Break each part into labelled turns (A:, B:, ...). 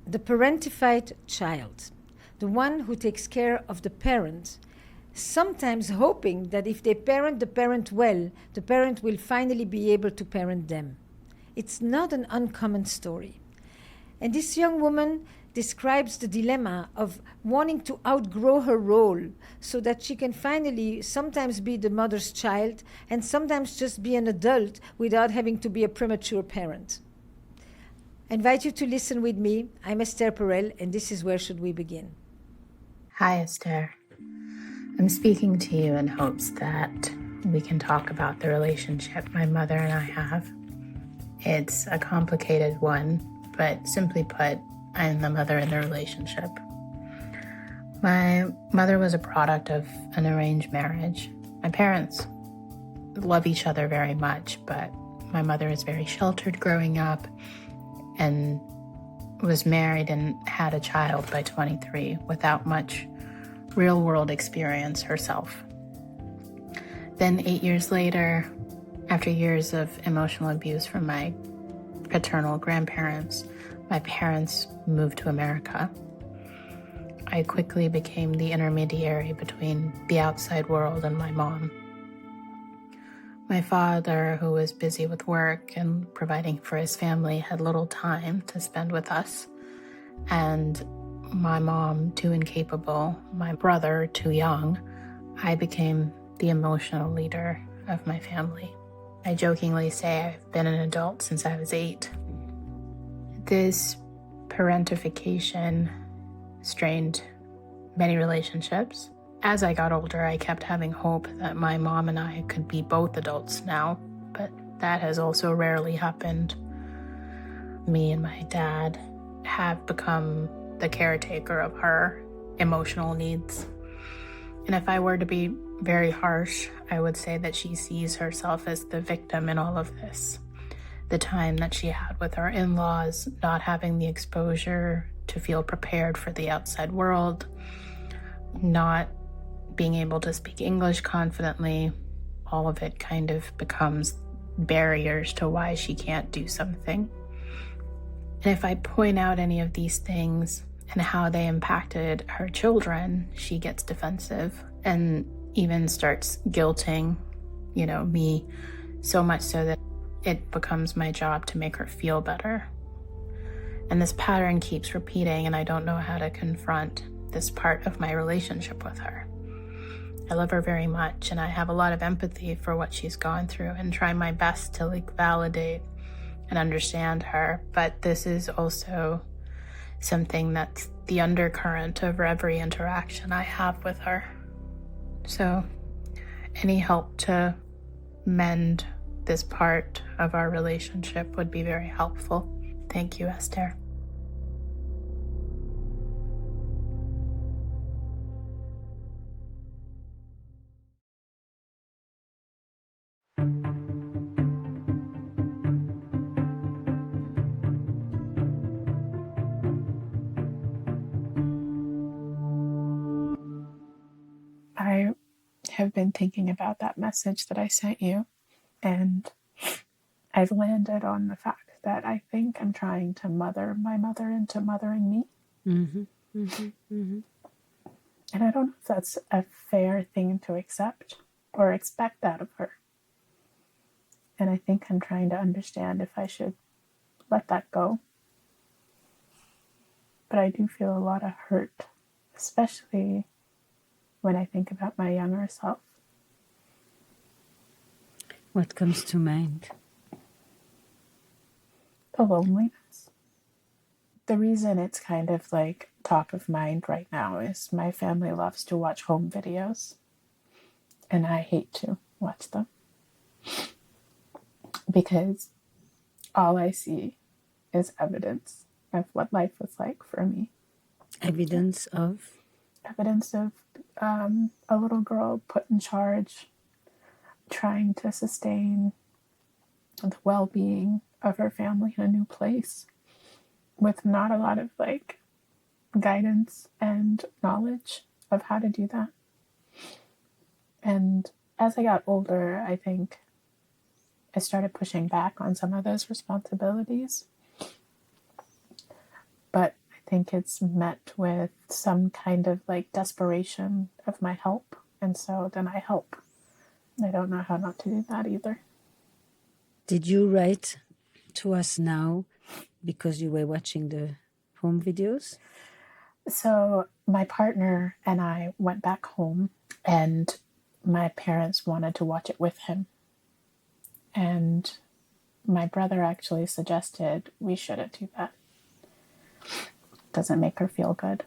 A: the parentified child, the one who takes care of the parent, sometimes hoping that if they parent the parent well, the parent will finally be able to parent them. It's not an uncommon story. And this young woman describes the dilemma of wanting to outgrow her role so that she can finally sometimes be the mother's child and sometimes just be an adult without having to be a premature parent. I invite you to listen with me. I'm Esther Perel, and this is Where Should We Begin?
B: Hi, Esther. I'm speaking to you in hopes that we can talk about the relationship my mother and I have. It's a complicated one, but simply put, I'm the mother in the relationship. My mother was a product of an arranged marriage. My parents love each other very much, but my mother is very sheltered growing up and was married and had a child by 23 without much real-world experience herself. Then 8 years later, after years of emotional abuse from my paternal grandparents, my parents moved to America. I quickly became the intermediary between the outside world and my mom. My father, who was busy with work and providing for his family, had little time to spend with us. And my mom, too incapable, my brother, too young, I became the emotional leader of my family. I jokingly say I've been an adult since I was 8. This parentification strained many relationships. As I got older, I kept having hope that my mom and I could be both adults now, but that has also rarely happened. Me and my dad have become the caretaker of her emotional needs. And if I were to be very harsh, I would say that she sees herself as the victim in all of this. The time that she had with her in-laws, not having the exposure to feel prepared for the outside world, not being able to speak English confidently, all of it kind of becomes barriers to why she can't do something. And if I point out any of these things and how they impacted her children, she gets defensive and even starts guilting, me, so much so that it becomes my job to make her feel better. And this pattern keeps repeating, and I don't know how to confront this part of my relationship with her. I love her very much, and I have a lot of empathy for what she's gone through and try my best to validate and understand her. But this is also something that's the undercurrent of every interaction I have with her. So any help to mend this part of our relationship would be very helpful. Thank you, Esther.
C: I have been thinking about that message that I sent you, and I've landed on the fact that I think I'm trying to mother my mother into mothering me.
A: Mm-hmm. Mm-hmm. Mm-hmm.
C: And I don't know if that's a fair thing to accept or expect out of her. And I think I'm trying to understand if I should let that go. But I do feel a lot of hurt, especially when I think about my younger self.
A: What comes to mind?
C: The loneliness. The reason it's kind of top of mind right now is my family loves to watch home videos, and I hate to watch them because all I see is evidence of what life was like for me.
A: Evidence of
C: a little girl put in charge, trying to sustain the well-being of her family in a new place with not a lot of guidance and knowledge of how to do that. And as I got older, I think I started pushing back on some of those responsibilities. But I think it's met with some kind of like desperation of my help. And so then I help. I don't know how not to do that either.
D: Did you write to us now because you were watching the home videos?
C: So my partner and I went back home, and my parents wanted to watch it with him. And my brother actually suggested we shouldn't do that. Doesn't make her feel good.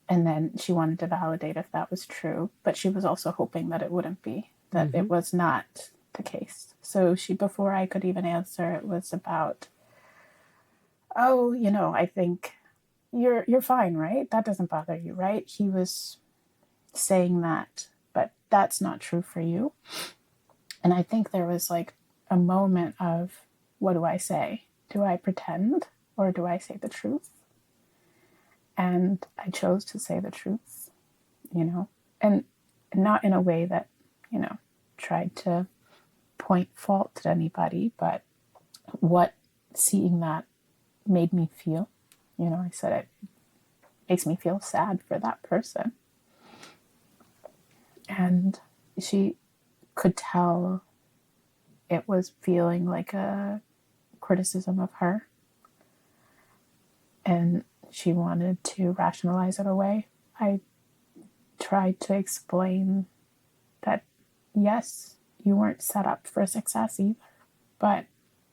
C: And then she wanted to validate if that was true, but she was also hoping that it wouldn't be, that it was not the case. So before I could even answer, it was about, oh, I think you're fine, right? That doesn't bother you, right? He was saying that, but that's not true for you. And I think there was like a moment of, what do I say? Do I pretend or do I say the truth? And I chose to say the truth, and not in a way that, tried to point fault at anybody, but what seeing that made me feel. I said it makes me feel sad for that person. And she could tell it was feeling like a criticism of her. And she wanted to rationalize it away. I tried to explain that, yes, you weren't set up for success either, but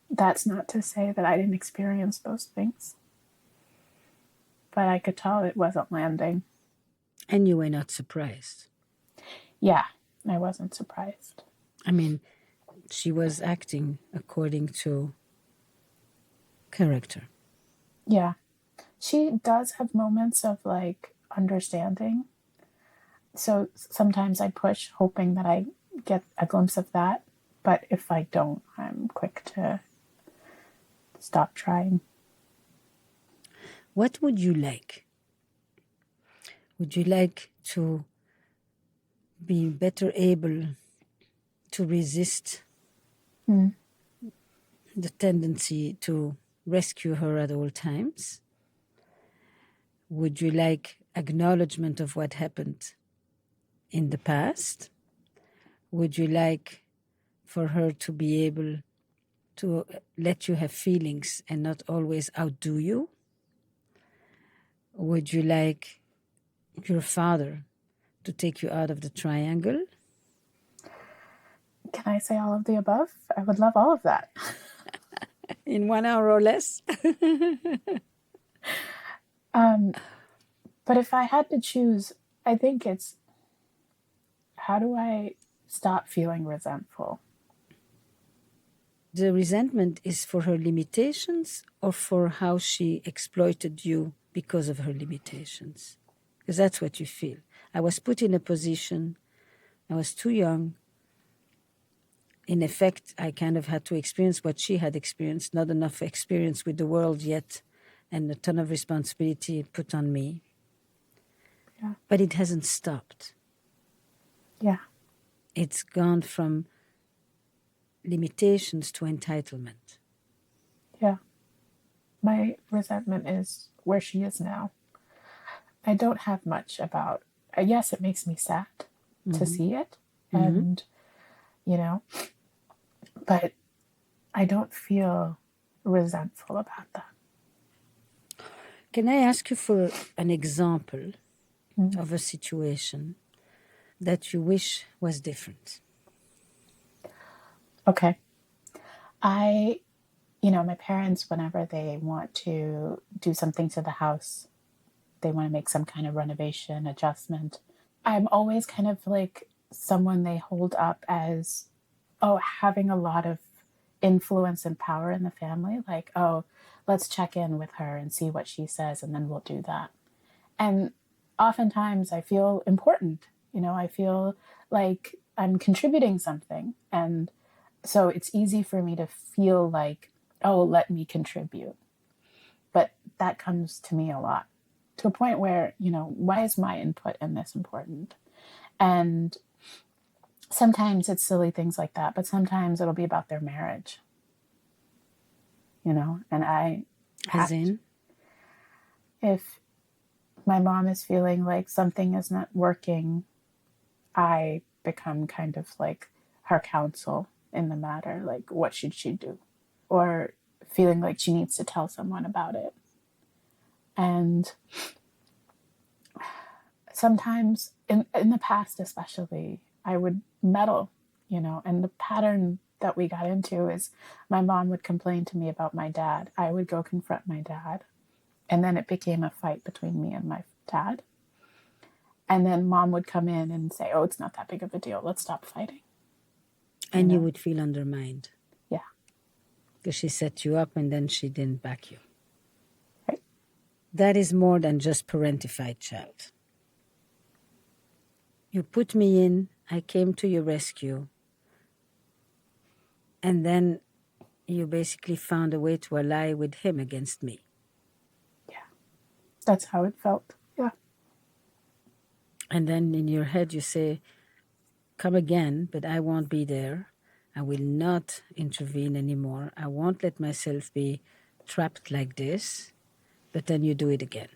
C: that's not to say that I didn't experience those things. But I could tell it wasn't landing.
D: And you were not surprised?
C: Yeah, I wasn't surprised.
D: I mean, she was acting according to character.
C: Yeah. She does have moments of like understanding. So sometimes I push hoping that I get a glimpse of that. But if I don't, I'm quick to stop trying.
D: What would you like? Would you like to be better able to resist the tendency to rescue her at all times? Would you like acknowledgement of what happened in the past? Would you like for her to be able to let you have feelings and not always outdo you? Would you like your father to take you out of the triangle?
C: Can I say all of the above? I would love all of that.
D: In 1 hour or less?
C: But if I had to choose, I think it's, how do I stop feeling resentful?
D: The resentment is for her limitations or for how she exploited you because of her limitations? Because that's what you feel. I was put in a position, I was too young. In effect, I kind of had to experience what she had experienced, not enough experience with the world yet, and a ton of responsibility put on me.
C: Yeah.
D: But it hasn't stopped.
C: Yeah.
D: It's gone from limitations to entitlement.
C: Yeah. My resentment is where she is now. I don't have much about, yes, it makes me sad to see it. And, but I don't feel resentful about that.
D: Can I ask you for an example of a situation that you wish was different?
C: Okay. My parents, whenever they want to do something to the house, they want to make some kind of renovation, adjustment, I'm always kind of like someone they hold up as, having a lot of influence and power in the family. Like, let's check in with her and see what she says, and then we'll do that. And oftentimes I feel important. I feel like I'm contributing something. And so it's easy for me to feel like, let me contribute. But that comes to me a lot, to a point where, why is my input in this important? And sometimes it's silly things like that, but sometimes it'll be about their marriage, and I...
D: As in?
C: if my mom is feeling like something is not working, I become kind of like her counsel in the matter. Like, what should she do? Or feeling like she needs to tell someone about it. And sometimes, in the past especially, I would meddle, and the pattern that we got into is my mom would complain to me about my dad. I would go confront my dad. And then it became a fight between me and my dad. And then mom would come in and say, oh, it's not that big of a deal. Let's stop fighting.
D: And you would feel undermined.
C: Yeah.
D: Because she set you up and then she didn't back you.
C: Right.
D: That is more than just parentified child. You put me in, I came to your rescue, and then you basically found a way to ally with him against me.
C: Yeah. That's how it felt. Yeah.
D: And then in your head you say, come again, but I won't be there. I will not intervene anymore. I won't let myself be trapped like this. But then you do it again.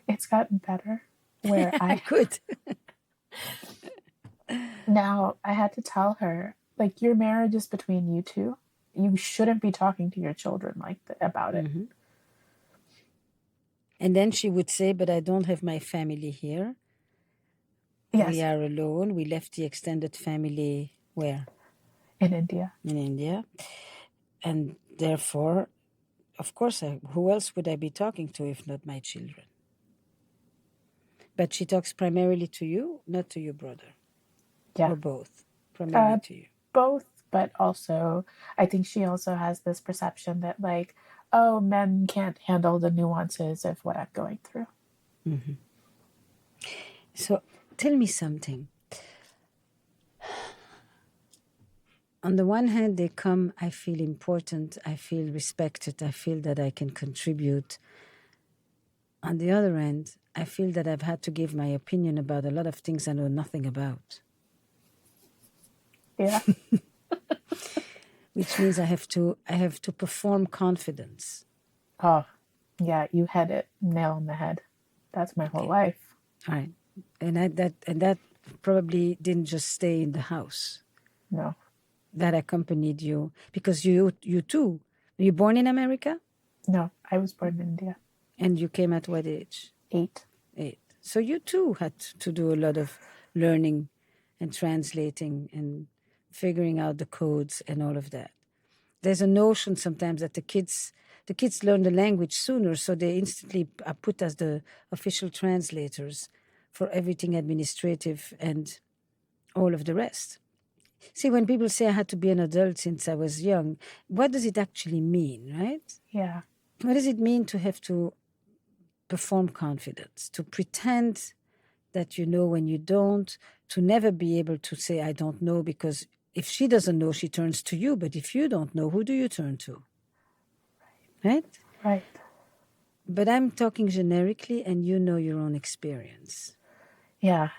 C: It's gotten better where I
D: Good.
C: now I had to tell her, like, your marriage is between you two. You shouldn't be talking to your children about it.
D: Mm-hmm. And then she would say, but I don't have my family here.
C: Yes.
D: We are alone. We left the extended family where?
C: In India.
D: In India. And therefore, of course, who else would I be talking to if not my children? But she talks primarily to you, not to your brother.
C: Yeah.
D: Or both. Primarily to you.
C: Both, but also, I think she also has this perception that, like, oh, men can't handle the nuances of what I'm going through.
D: Mm-hmm. So tell me something. On the one hand, they come, I feel important, I feel respected, I feel that I can contribute. On the other hand, I feel that I've had to give my opinion about a lot of things I know nothing about.
C: Yeah.
D: Which means I have to perform confidence.
C: Oh, yeah, you had it nail on the head. That's my whole life.
D: All right. And that probably didn't just stay in the house.
C: No.
D: That accompanied you, because you too, were you born in America?
C: No, I was born in India.
D: And you came at what age?
C: 8.
D: So you too had to do a lot of learning and translating and figuring out the codes and all of that. There's a notion sometimes that the kids learn the language sooner, so they instantly are put as the official translators for everything administrative and all of the rest. See, when people say I had to be an adult since I was young, what does it actually mean, right?
C: Yeah.
D: What does it mean to have to perform confidence, to pretend that you know when you don't, to never be able to say I don't know, because if she doesn't know, she turns to you. But if you don't know, who do you turn to? Right?
C: Right.
D: But I'm talking generically, and you know your own experience.
C: Yeah.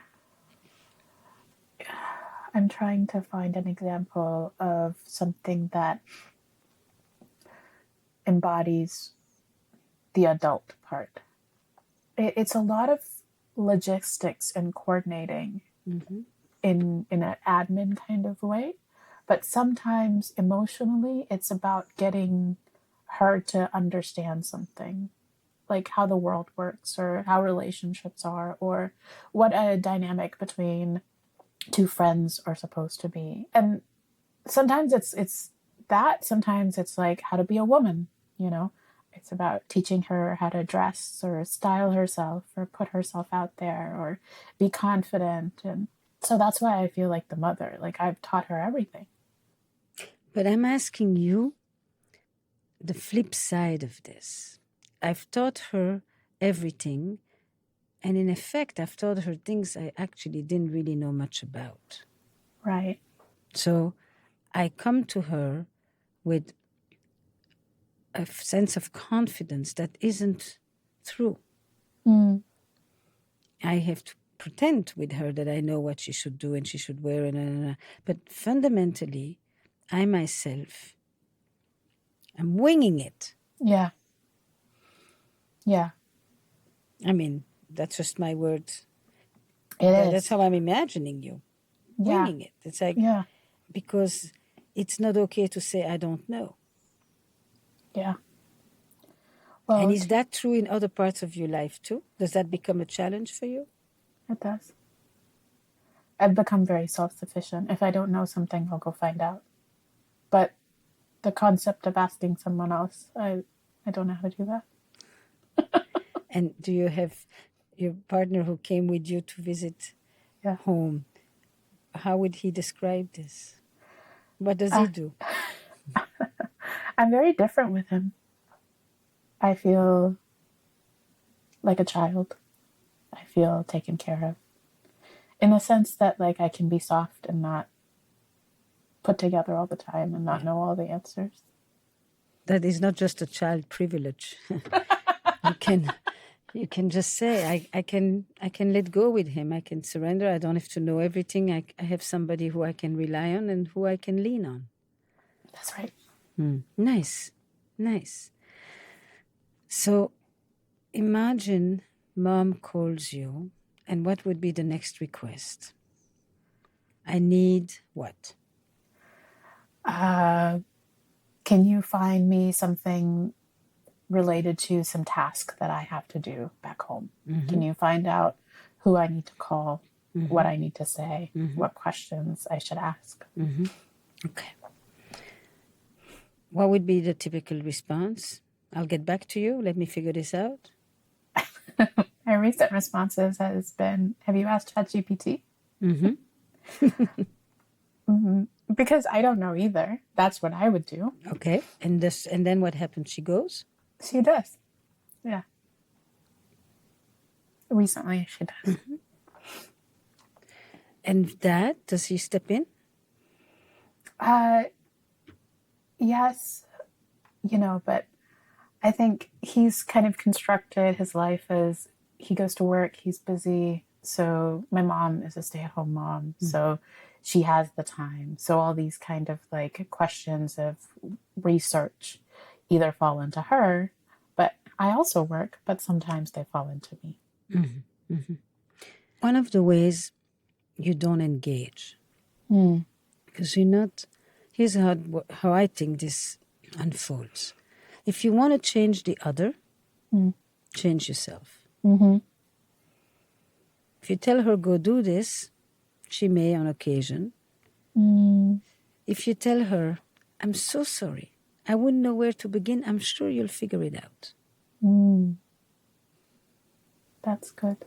C: I'm trying to find an example of something that embodies the adult part. It's a lot of logistics and coordinating in an admin kind of way. But sometimes emotionally, it's about getting her to understand something, like how the world works or how relationships are or what a dynamic between two friends are supposed to be. And sometimes it's that, sometimes it's like how to be a woman, It's about teaching her how to dress or style herself or put herself out there or be confident. And so that's why I feel like the mother, like I've taught her everything.
D: But I'm asking you the flip side of this. I've taught her everything, and in effect, I've taught her things I actually didn't really know much about.
C: Right.
D: So I come to her with a sense of confidence that isn't true. I have to pretend with her that I know what she should do and she should wear, but fundamentally, I myself am winging it.
C: Yeah. Yeah,
D: I mean, that's just my words.
C: it
D: That's
C: is.
D: how I'm imagining you
C: Yeah,
D: winging it. It's like,
C: yeah,
D: because it's not okay to say, I don't know.
C: yeah.
D: And
C: Well,
D: is that true in other parts of your life too? Does that become a challenge for you?
C: it does. I've become very self-sufficient. If I don't know something, I'll go find out. But the concept of asking someone else, I don't know how to do that.
D: And do you have your partner who came with you to visit
C: Yeah.
D: home? How would he describe this? What does
C: Uh,
D: he do?
C: I'm very different with him. I feel like a child. I feel taken care of. In the sense that like I can be soft and not put together all the time and not know all the answers.
D: That is not just a child privilege. You can just say, I can let go with him. I can surrender. I don't have to know everything. I have somebody who I can rely on and who I can lean on.
C: That's right.
D: Nice. So imagine mom calls you, and what would be the next request? I need what?
C: Can you find me something related to some task that I have to do back home? Can you find out who I need to call, what I need to say, what questions I should ask?
D: Okay. What would be the typical response? I'll get back to you. Let me figure this out.
C: My recent responses has been, have you asked ChatGPT? Because I don't know either. That's what I would do.
D: Okay. And then what happens? She goes?
C: She does. Yeah. Recently, she does.
D: And Dad, does he step in?
C: Yes, but I think he's kind of constructed his life as he goes to work, he's busy. So my mom is a stay-at-home mom, so she has the time. So all these kind of like questions of research either fall into her, but I also work, but sometimes they fall into me.
D: One of the ways you don't engage, because you're not, here's how I think this unfolds. If you want to change the other, change yourself. If you tell her, go do this, she may on occasion. If you tell her, I'm so sorry, I wouldn't know where to begin, I'm sure you'll figure it out.
C: That's good.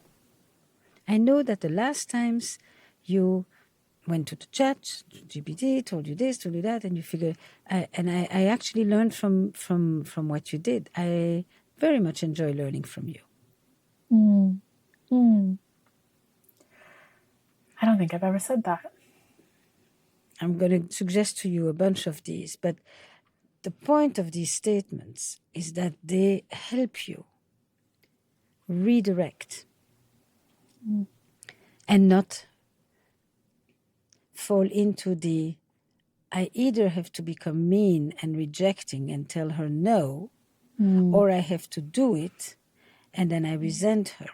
D: I know that the last times you went to the chat, GPT, told you this, told you that, and you figure, I actually learned from what you did. I very much enjoy learning from you.
C: I don't think I've ever said that.
D: I'm going to suggest to you a bunch of these, but the point of these statements is that they help you redirect and not fall into the, I either have to become mean and rejecting and tell her no, or I have to do it and then I resent her.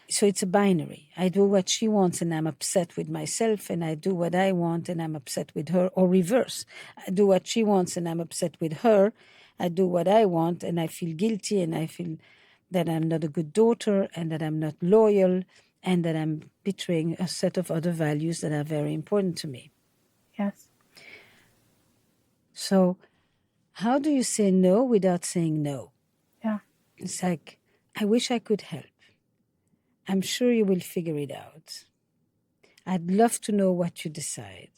D: So it's a binary. I do what she wants and I'm upset with myself, and I do what I want and I'm upset with her, or reverse. I do what she wants and I'm upset with her. I do what I want and I feel guilty and I feel that I'm not a good daughter and that I'm not loyal and that I'm betraying a set of other values that are very important to me.
C: Yes.
D: So how do you say no without saying no?
C: Yeah.
D: It's like, I wish I could help. I'm sure you will figure it out. I'd love to know what you decide.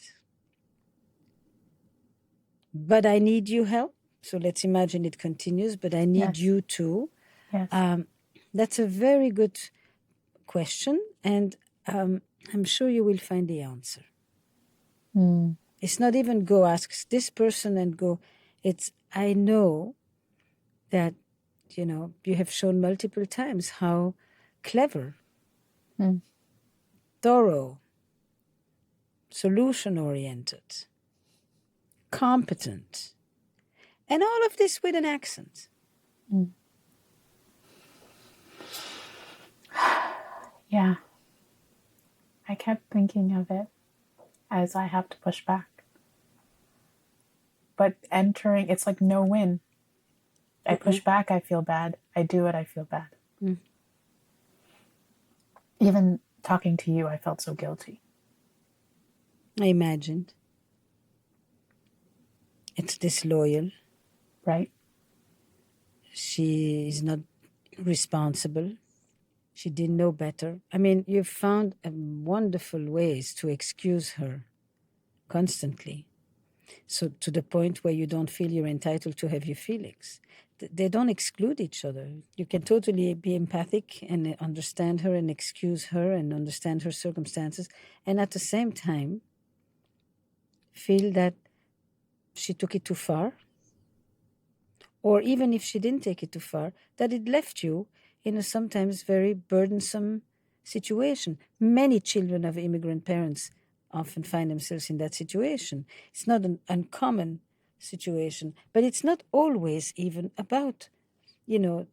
D: But I need your help. So let's imagine it continues, but I need you too.
C: Yes.
D: That's a very good question, and I'm sure you will find the answer. It's not even go ask this person and go. It's, I know that, you have shown multiple times how clever, thorough, solution-oriented, competent, and all of this with an accent.
C: Yeah. I kept thinking of it as I have to push back. But entering, it's like no win. I push back, I feel bad. I do it, I feel bad.
D: Mm.
C: Even talking to you, I felt so guilty.
D: I imagined. It's disloyal.
C: Right?
D: She is not responsible. She didn't know better. I mean, you've found wonderful ways to excuse her constantly. So to the point where you don't feel you're entitled to have your feelings. They don't exclude each other. You can totally be empathic and understand her and excuse her and understand her circumstances, and at the same time feel that she took it too far, or even if she didn't take it too far, that it left you in a sometimes very burdensome situation. Many children of immigrant parents often find themselves in that situation. It's not an uncommon situation, but it's not always even about, in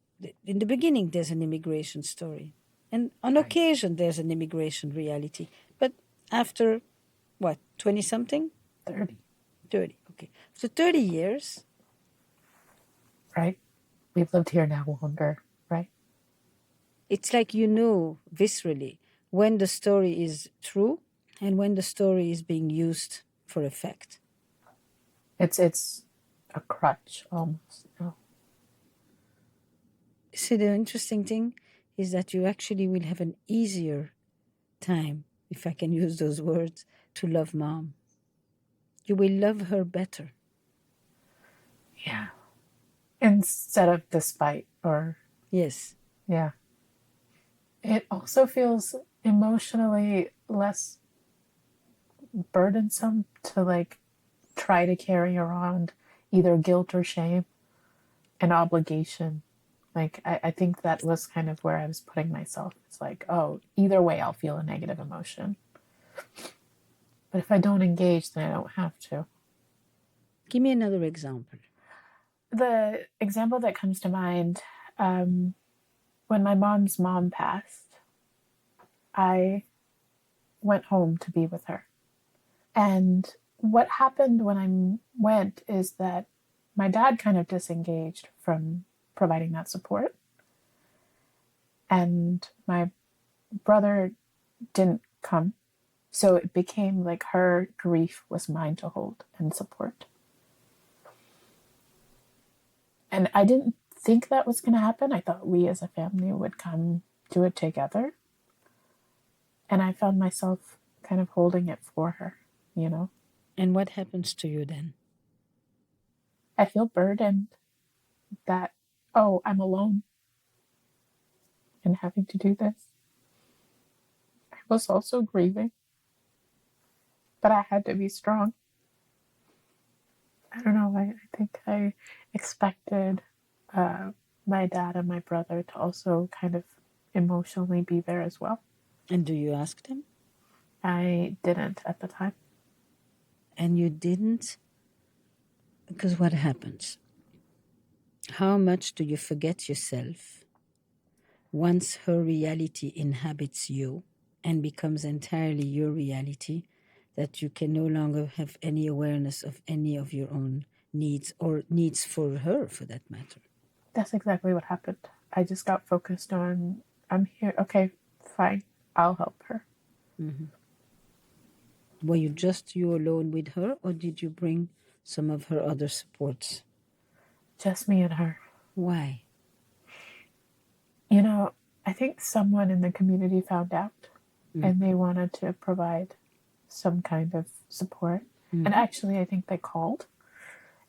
D: the beginning there's an immigration story, and on occasion there's an immigration reality. But after, what, 20 something?
C: 30.
D: 30, okay. So 30 years,
C: Right? We've lived here now longer, right?
D: it's like viscerally when the story is true and when the story is being used for effect.
C: It's a crutch almost. No.
D: See, the interesting thing is that you actually will have an easier time, if I can use those words, to love mom. You will love her better.
C: Yeah. Instead of despite or,
D: Yes.
C: yeah. It also feels emotionally less burdensome to like try to carry around either guilt or shame and obligation. Like, I think that was kind of where I was putting myself. It's like, oh, either way, I'll feel a negative emotion. But if I don't engage, then I don't have to.
D: Give me another example.
C: The example that comes to mind, when my mom's mom passed, I went home to be with her. And what happened when I went is that my dad kind of disengaged from providing that support. And my brother didn't come. So it became like her grief was mine to hold and support. And I didn't think that was going to happen. I thought we as a family would come do it together. And I found myself kind of holding it for her, you know?
D: And what happens to you then?
C: I feel burdened that, oh, I'm alone in having to do this. I was also grieving, but I had to be strong. I don't know, I think I expected my dad and my brother to also kind of emotionally be there as well.
D: And do you ask them?
C: I didn't at the time.
D: And you didn't? Because what happens? How much do you forget yourself once her reality inhabits you and becomes entirely your reality, that you can no longer have any awareness of any of your own needs or needs for her, for that matter?
C: That's exactly what happened. I just got focused on, I'm here. Okay, fine. I'll help her.
D: Mm-hmm. Were you just you alone with her, or did you bring some of her other supports?
C: Just me and her.
D: Why?
C: You know, I think someone in the community found out and they wanted to provide some kind of support. And actually, I think they called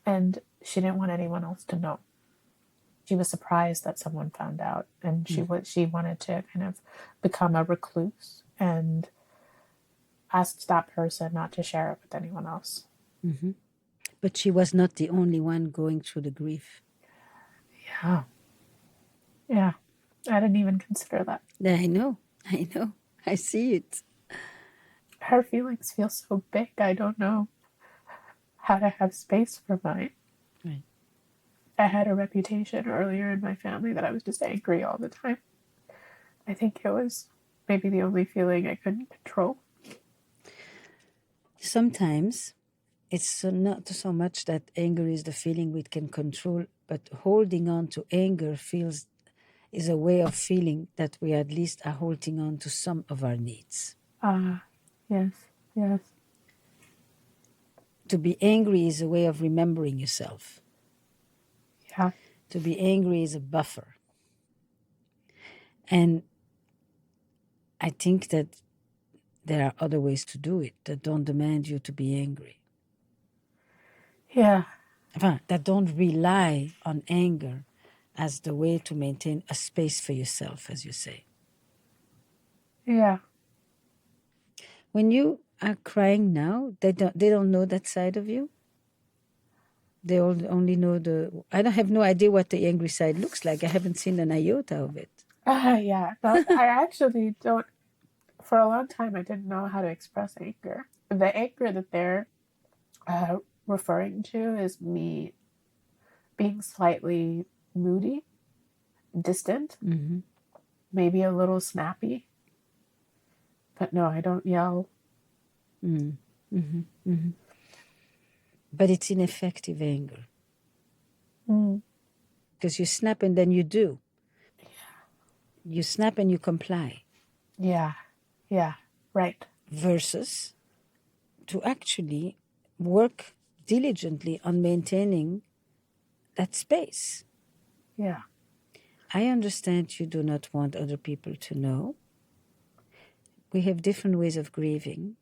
C: and she didn't want anyone else to know. She was surprised that someone found out, and she wanted to kind of become a recluse and asked that person not to share it with anyone else.
D: Mm-hmm. But she was not the only one going through the grief.
C: Yeah. Yeah. I didn't even consider that.
D: I know. I see it.
C: Her feelings feel so big. I don't know how to have space for mine.
D: Right.
C: I had a reputation earlier in my family that I was just angry all the time. I think it was maybe the only feeling I couldn't control.
D: Sometimes it's not so much that anger is the feeling we can control, but holding on to anger is a way of feeling that we at least are holding on to some of our needs.
C: Yes, yes.
D: To be angry is a way of remembering yourself.
C: Yeah.
D: To be angry is a buffer. And I think that there are other ways to do it that don't demand you to be angry.
C: Yeah.
D: That don't rely on anger as the way to maintain a space for yourself, as you say.
C: Yeah.
D: When you are crying now, they don't know that side of you. They only know I don't have no idea what the angry side looks like. I haven't seen an iota of it.
C: Yeah. But I actually don't. For a long time, I didn't know how to express anger. The anger that they're referring to is me being slightly moody, distant, maybe a little snappy. But no, I don't yell.
D: But it's ineffective anger.
C: Mm.
D: Because you snap and then you do. You snap and you comply.
C: Yeah. Yeah. Right.
D: Versus to actually work diligently on maintaining that space.
C: Yeah.
D: I understand you do not want other people to know. We have different ways of grieving.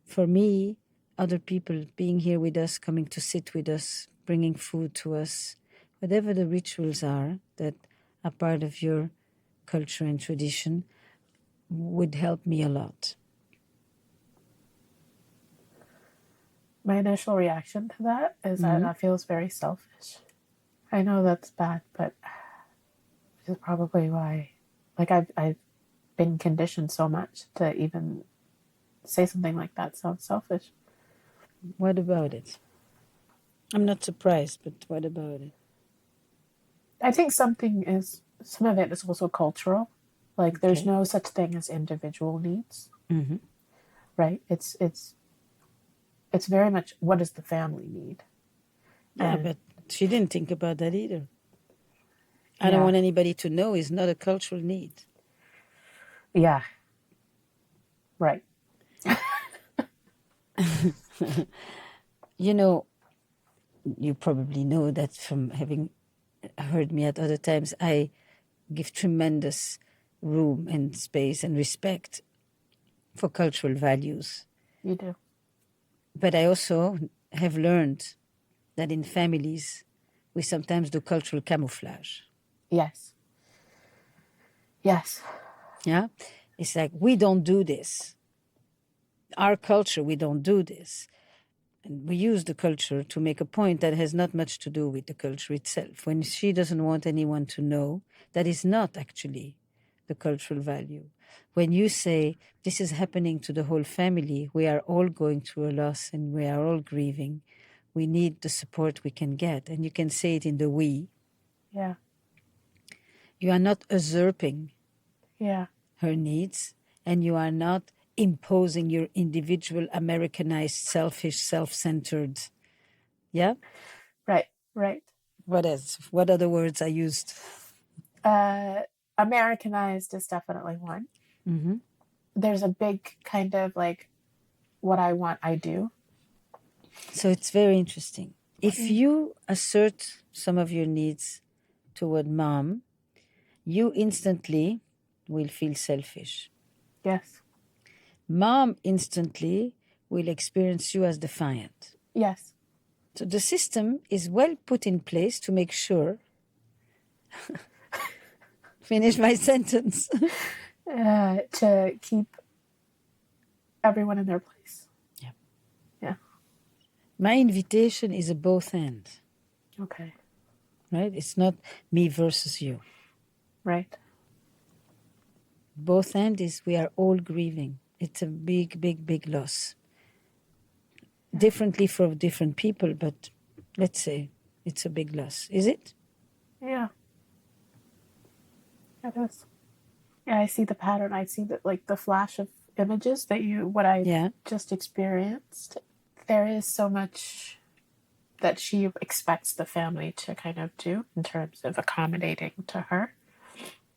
D: For me, other people being here with us, coming to sit with us, bringing food to us, whatever the rituals are that are part of your culture and tradition, would help me a lot.
C: My initial reaction to that is that feels very selfish. I know that's bad, but this is probably why. Like I've been conditioned so much to even say something like that sounds selfish.
D: What about it? I'm not surprised, but what about it?
C: I think some of it is also cultural. Like there's no such thing as individual needs, right? It's very much what does the family need.
D: Yeah, but she didn't think about that either. I don't want anybody to know is not a cultural need.
C: Yeah. Right.
D: You know, you probably know that from having heard me at other times, I give tremendous room and space and respect for cultural values.
C: You do.
D: But I also have learned that in families, we sometimes do cultural camouflage.
C: Yes. Yes.
D: Yeah? It's like, we don't do this. Our culture, we don't do this. And we use the culture to make a point that has not much to do with the culture itself. When she doesn't want anyone to know, that is not actually the cultural value. When you say, this is happening to the whole family, we are all going through a loss and we are all grieving, we need the support we can get. And you can say it in the we.
C: Yeah.
D: You are not usurping
C: her
D: needs, and you are not imposing your individual, Americanized, selfish, self-centered. Yeah?
C: Right. Right.
D: What else? What other words are used?
C: Americanized is definitely one. There's a big kind of like, what I want, I do.
D: So it's very interesting. If you assert some of your needs toward mom, you instantly will feel selfish.
C: Yes.
D: Mom instantly will experience you as defiant.
C: Yes.
D: So the system is well put in place to make sure. Finish my sentence.
C: To keep everyone in their place.
D: Yeah.
C: Yeah.
D: My invitation is a both and.
C: Okay.
D: Right? It's not me versus you.
C: Right.
D: Both and is we are all grieving. It's a big, big, big loss. Differently for different people, but let's say it's a big loss. Is it?
C: Yeah. It is. I see the pattern. I see that, like, the flash of images that what I
D: Yeah.
C: just experienced. There is so much that she expects the family to kind of do in terms of accommodating to her.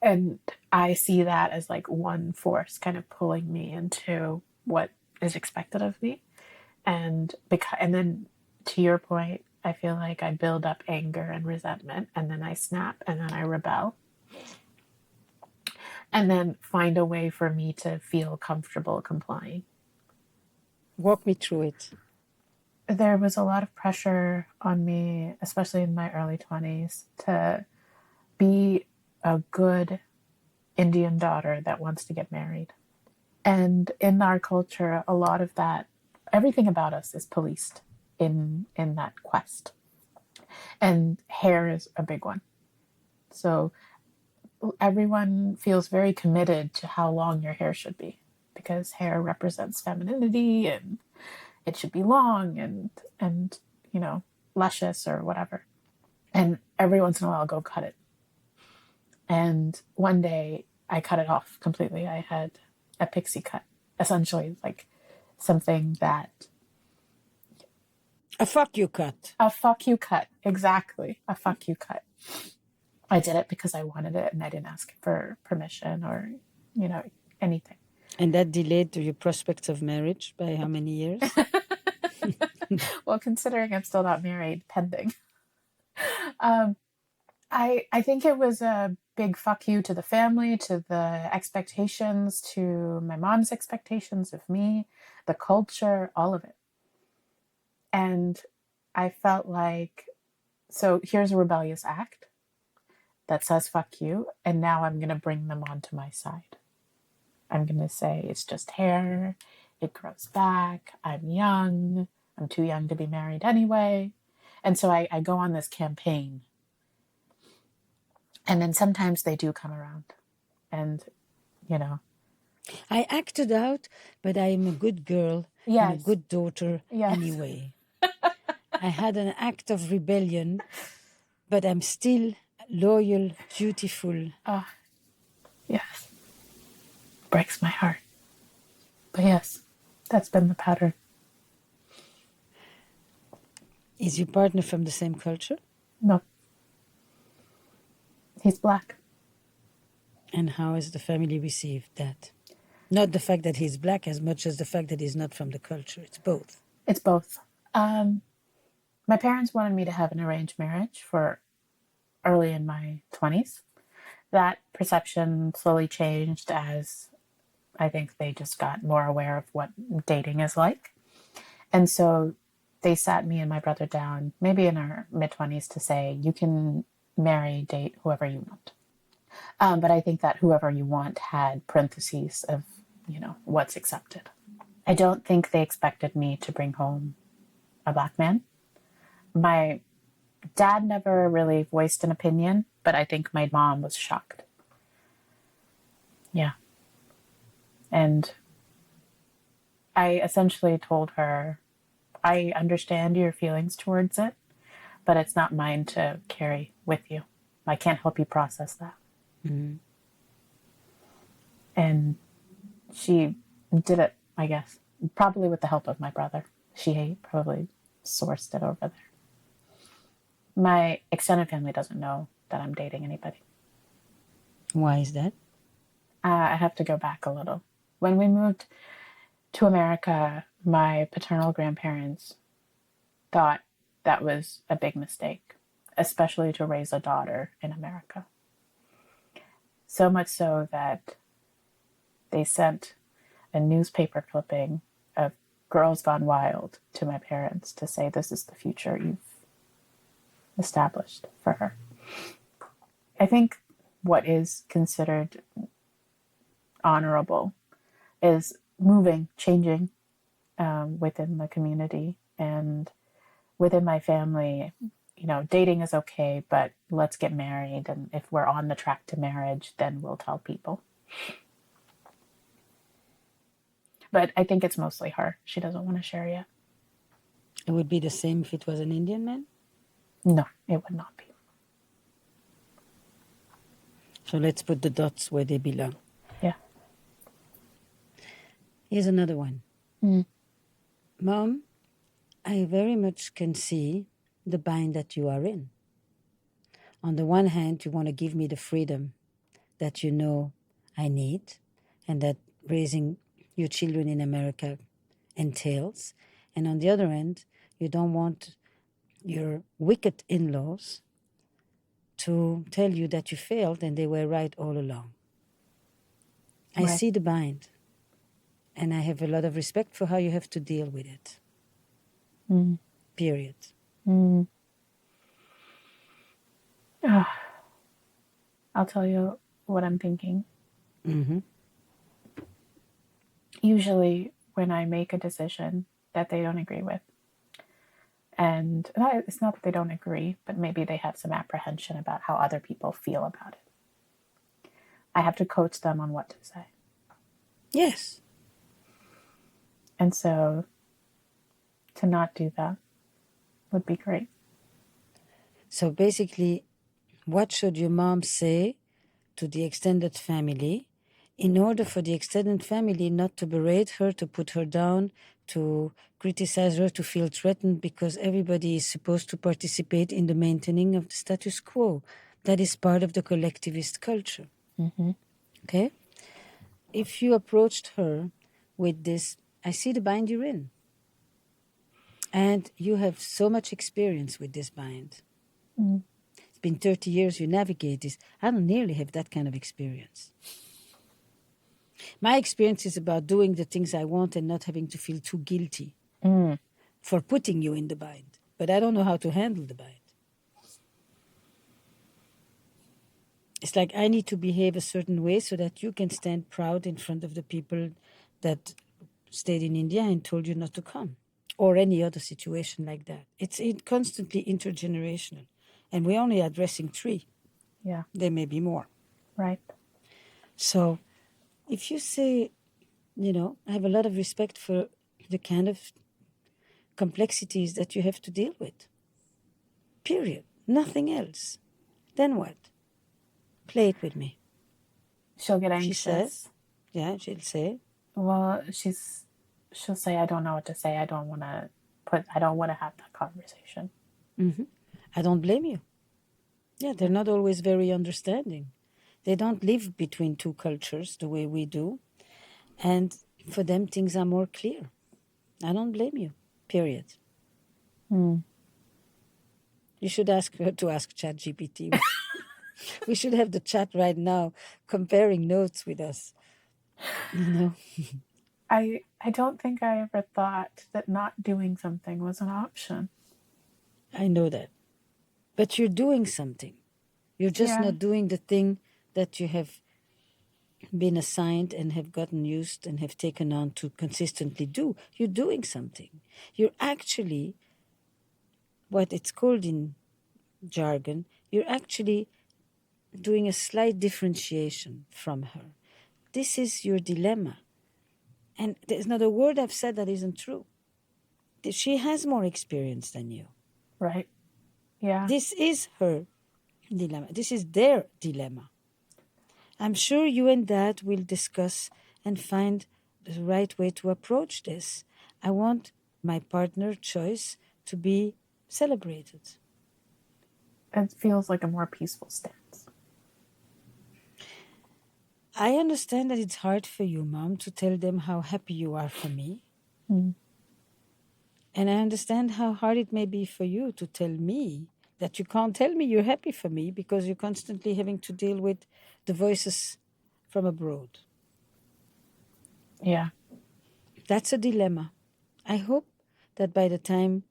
C: And I see that as like one force kind of pulling me into what is expected of me. And then to your point, I feel like I build up anger and resentment, and then I snap, and then I rebel, and then find a way for me to feel comfortable complying.
D: Walk me through it.
C: There was a lot of pressure on me, especially in my early 20s, to be a good Indian daughter that wants to get married. And in our culture, a lot of that, everything about us is policed in that quest. And hair is a big one. So everyone feels very committed to how long your hair should be, because hair represents femininity, and it should be long and luscious or whatever. And every once in a while I'll go cut it. And one day I cut it off completely. I had a pixie cut, essentially like something that...
D: A fuck you cut.
C: A fuck you cut. Exactly. A fuck you cut. I did it because I wanted it, and I didn't ask for permission or, anything.
D: And that delayed your prospects of marriage by how many years?
C: Well, considering I'm still not married, pending. I think it was a big fuck you to the family, to the expectations, to my mom's expectations of me, the culture, all of it. And I felt like, so here's a rebellious act that says fuck you, and now I'm going to bring them onto my side. I'm going to say it's just hair, it grows back, I'm young, I'm too young to be married anyway. And so I go on this campaign. And then sometimes they do come around. And,
D: I acted out, but I am a good girl and a good daughter anyway. I had an act of rebellion, but I'm still loyal, dutiful.
C: Yes. Breaks my heart. But yes, that's been the pattern.
D: Is your partner from the same culture?
C: No. He's Black.
D: And how has the family received that? Not the fact that he's Black as much as the fact that he's not from the culture. It's both.
C: It's both. My parents wanted me to have an arranged marriage for early in my 20s. That perception slowly changed as I think they just got more aware of what dating is like. And so they sat me and my brother down, maybe in our mid-20s, to say, you can marry, date whoever you want. But I think that whoever you want had parentheses of, what's accepted. I don't think they expected me to bring home a Black man. My dad never really voiced an opinion, but I think my mom was shocked. Yeah. And I essentially told her, I understand your feelings towards it, but it's not mine to carry with you. I can't help you process that.
D: Mm-hmm.
C: And she did it, I guess, probably with the help of my brother. She probably sourced it over there. My extended family doesn't know that I'm dating anybody.
D: Why is that?
C: I have to go back a little. When we moved to America, my paternal grandparents thought that was a big mistake, especially to raise a daughter in America. So much so that they sent a newspaper clipping of Girls Gone Wild to my parents to say, this is the future you've established for her. I think what is considered honorable is moving, changing within the community and within my family. Dating is okay, but let's get married. And if we're on the track to marriage, then we'll tell people. But I think it's mostly her. She doesn't want to share yet.
D: It would be the same if it was an Indian man?
C: No, it would not be.
D: So let's put the dots where they belong. Here's another one.
C: Mm.
D: Mom, I very much can see the bind that you are in. On the one hand, you want to give me the freedom that you know I need and that raising your children in America entails. And on the other hand, you don't want your wicked in-laws to tell you that you failed and they were right all along. I
C: Right.
D: see the bind, and I have a lot of respect for how you have to deal with it.
C: Mm.
D: Period.
C: Mm. I'll tell you what I'm thinking.
D: Mm-hmm.
C: Usually, when I make a decision that they don't agree with, and it's not that they don't agree, but maybe they have some apprehension about how other people feel about it, I have to coach them on what to say.
D: Yes.
C: And so to not do that would be great.
D: So basically, what should your mom say to the extended family in order for the extended family not to berate her, to put her down, to criticize her, to feel threatened because everybody is supposed to participate in the maintaining of the status quo? That is part of the collectivist culture.
C: Mm-hmm.
D: Okay? If you approached her with this, I see the bind you're in. And you have so much experience with this bind.
C: Mm.
D: It's been 30 years you navigate this. I don't nearly have that kind of experience. My experience is about doing the things I want and not having to feel too guilty
C: Mm.
D: for putting you in the bind. But I don't know how to handle the bind. It's like I need to behave a certain way so that you can stand proud in front of the people that stayed in India and told you not to come, or any other situation like that. It's constantly intergenerational. And we're only addressing 3.
C: Yeah.
D: There may be more.
C: Right.
D: So if you say, I have a lot of respect for the kind of complexities that you have to deal with. Period. Nothing else. Then what? Play it with me.
C: She'll get
D: She said,
C: anxious.
D: yeah, she'll say,
C: Well, she'll say, I don't know what to say. I don't want to have that conversation.
D: I don't blame you. Yeah, they're not always very understanding. They don't live between 2 cultures the way we do. And for them, things are more clear. I don't blame you. Period.
C: Mm.
D: You should ask her to ask ChatGPT. We should have the chat right now comparing notes with us.
C: I don't think I ever thought that not doing something was an option.
D: I know that. But you're doing something. You're just
C: Yeah.
D: not doing the thing that you have been assigned and have gotten used and have taken on to consistently do. You're doing something. You're actually, what it's called in jargon, you're actually doing a slight differentiation from her. This is your dilemma. And there's not a word I've said that isn't true. She has more experience than you.
C: Right. Yeah.
D: This is her dilemma. This is their dilemma. I'm sure you and Dad will discuss and find the right way to approach this. I want my partner choice to be celebrated.
C: It feels like a more peaceful stance.
D: I understand that it's hard for you, Mom, to tell them how happy you are for me.
C: Mm.
D: And I understand how hard it may be for you to tell me that you can't tell me you're happy for me because you're constantly having to deal with the voices from abroad.
C: Yeah.
D: That's a dilemma. I hope that by the time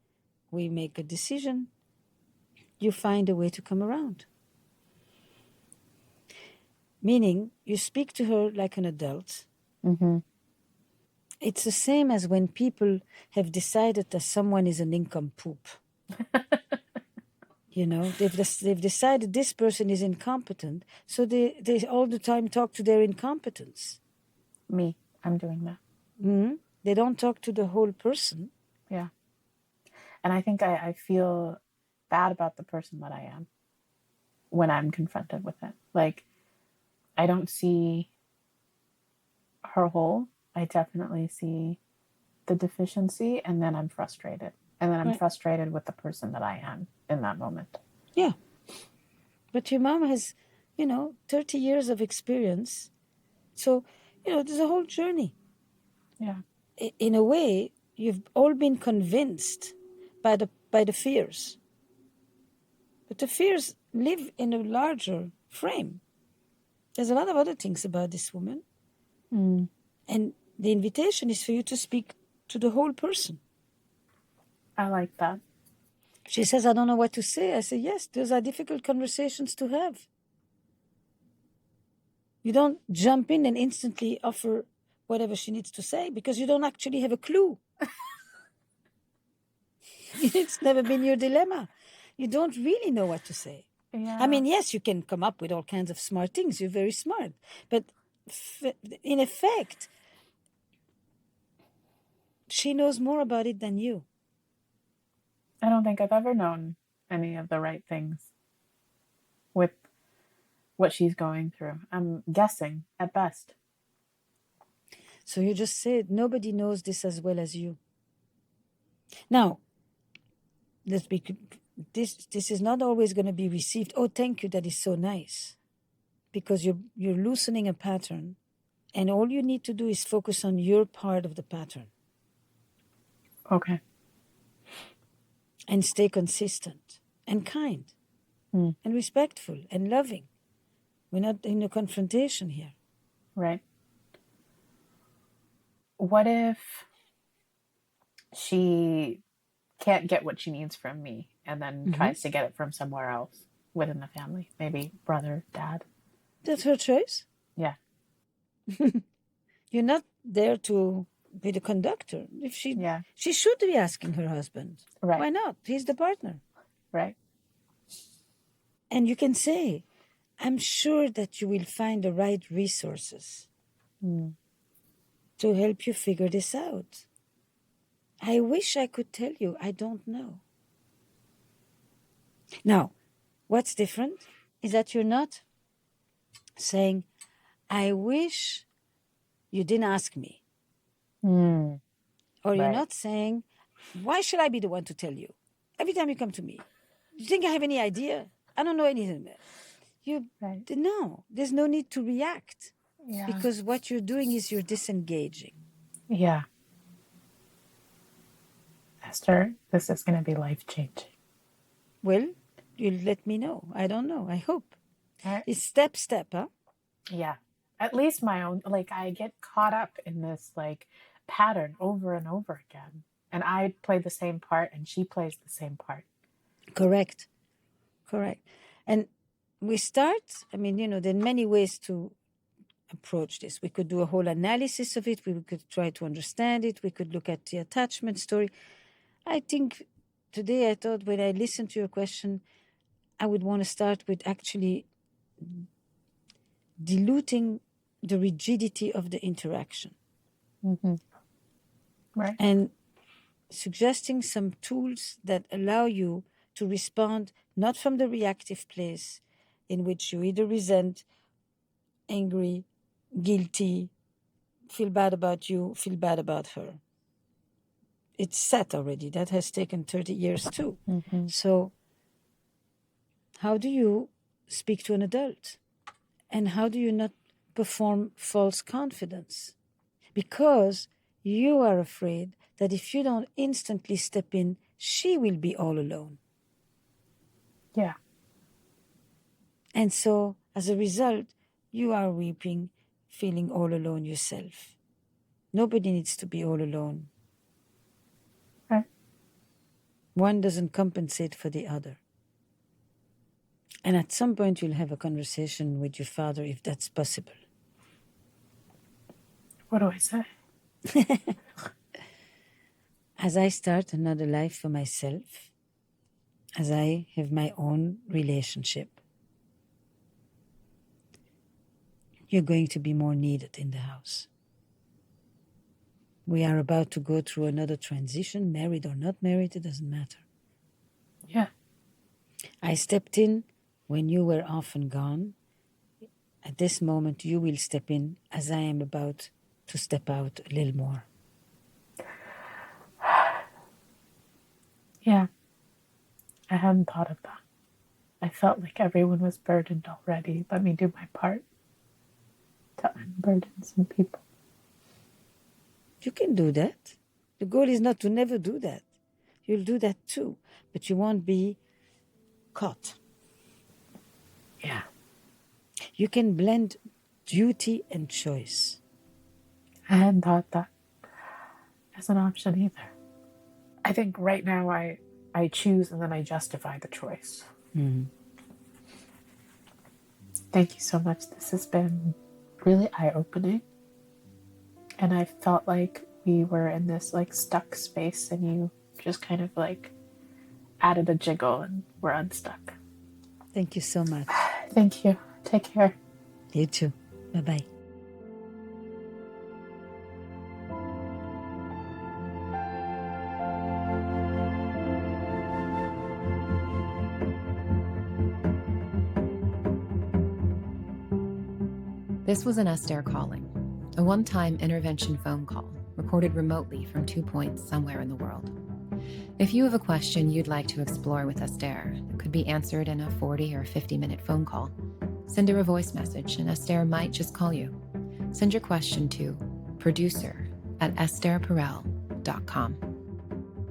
D: we make a decision, you find a way to come around. Meaning, you speak to her like an adult.
C: Mm-hmm.
D: It's the same as when people have decided that someone is an incompoop. They've decided this person is incompetent, so they all the time talk to their incompetence.
C: Me, I'm doing that.
D: Mm-hmm. They don't talk to the whole person.
C: Yeah. And I think I feel bad about the person that I am when I'm confronted with it. Like, I don't see her whole. I definitely see the deficiency, and then I'm frustrated. And then I'm
D: Right.
C: frustrated with the person that I am in that moment.
D: Yeah. But your mom has, 30 years of experience. So, there's a whole journey.
C: Yeah.
D: In a way, you've all been convinced by the fears. But the fears live in a larger frame. There's a lot of other things about this woman.
C: Mm.
D: And the invitation is for you to speak to the whole person.
C: I like that.
D: She says, I don't know what to say. I say, yes, those are difficult conversations to have. You don't jump in and instantly offer whatever she needs to say because you don't actually have a clue. It's never been your dilemma. You don't really know what to say.
C: Yeah.
D: I mean, yes, you can come up with all kinds of smart things. You're very smart. But in effect, she knows more about it than you.
C: I don't think I've ever known any of the right things with what she's going through. I'm guessing at best.
D: So you just said nobody knows this as well as you. Now, let's be this is not always going to be received. Oh, thank you, that is so nice. Because you're loosening a pattern, and all you need to do is focus on your part of the pattern.
C: Okay.
D: And stay consistent and kind and respectful and loving. We're not in a confrontation here.
C: Right. What if she can't get what she needs from me and then tries to get it from somewhere else within the family? Maybe brother, dad.
D: That's her choice.
C: Yeah.
D: You're not there to be the conductor. If she should be asking her husband.
C: Right.
D: Why not? He's the partner.
C: Right.
D: And you can say, I'm sure that you will find the right resources to help you figure this out. I wish I could tell you. I don't know. Now, what's different is that you're not saying, I wish you didn't ask me. Or you're not saying, why should I be the one to tell you? Every time you come to me, you think I have any idea? I don't know anything. No, there's no need to react.
C: Yeah.
D: Because what you're doing is you're disengaging.
C: Yeah. Esther, this is going to be life-changing.
D: Well, you'll let me know. I don't know. I hope.
C: Right.
D: It's step, huh?
C: Yeah. At least my own, I get caught up in this, pattern over and over again. And I play the same part and she plays the same part.
D: Correct. And we start, there are many ways to approach this. We could do a whole analysis of it. We could try to understand it. We could look at the attachment story. I think today I thought when I listened to your question, I would want to start with actually diluting the rigidity of the interaction.
C: Right.
D: And suggesting some tools that allow you to respond not from the reactive place in which you either resent, angry, guilty, feel bad about you, feel bad about her. It's set already. That has taken 30 years too. So how do you speak to an adult? And how do you not perform false confidence? Because you are afraid that if you don't instantly step in, she will be all alone.
C: Yeah.
D: And so, as a result, you are weeping, feeling all alone yourself. Nobody needs to be all alone.
C: Right.
D: One doesn't compensate for the other. And at some point, you'll have a conversation with your father if that's possible.
C: What do I say?
D: As I start another life for myself, as I have my own relationship, you're going to be more needed in the house. We are about to go through another transition, married or not married, it doesn't matter.
C: Yeah.
D: I stepped in when you were off and gone. At this moment, you will step in as I am about to step out a little more.
C: Yeah, I hadn't thought of that. I felt like everyone was burdened already. Let me do my part to unburden some people.
D: You can do that. The goal is not to never do that. You'll do that too, but you won't be caught.
C: Yeah.
D: You can blend duty and choice.
C: I hadn't thought that as an option either. I think right now I choose and then I justify the choice.
D: Mm-hmm.
C: Thank you so much. This has been really eye-opening. And I felt like we were in this like stuck space and you just kind of like added a jiggle and we're unstuck.
D: Thank you so much.
C: Thank you. Take care.
D: You too. Bye-bye.
E: This was an Esther calling, a one-time intervention phone call recorded remotely from 2 points somewhere in the world. If you have a question you'd like to explore with Esther that could be answered in a 40 or 50-minute phone call, send her a voice message and Esther might just call you. Send your question to producer@estherperel.com.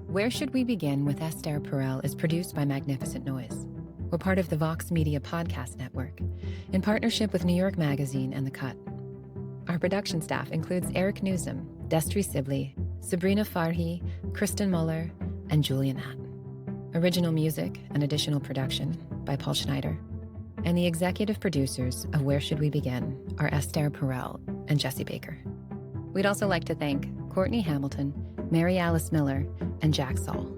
E: Where Should We Begin with Esther Perel is produced by Magnificent Noise. We're part of the Vox Media Podcast Network, in partnership with New York Magazine and The Cut. Our production staff includes Eric Newsom, Destry Sibley, Sabrina Farhi, Kristen Muller, and Julian Hatton. Original music and additional production by Paul Schneider. And the executive producers of Where Should We Begin are Esther Perel and Jesse Baker. We'd also like to thank Courtney Hamilton, Mary Alice Miller, and Jack Saul.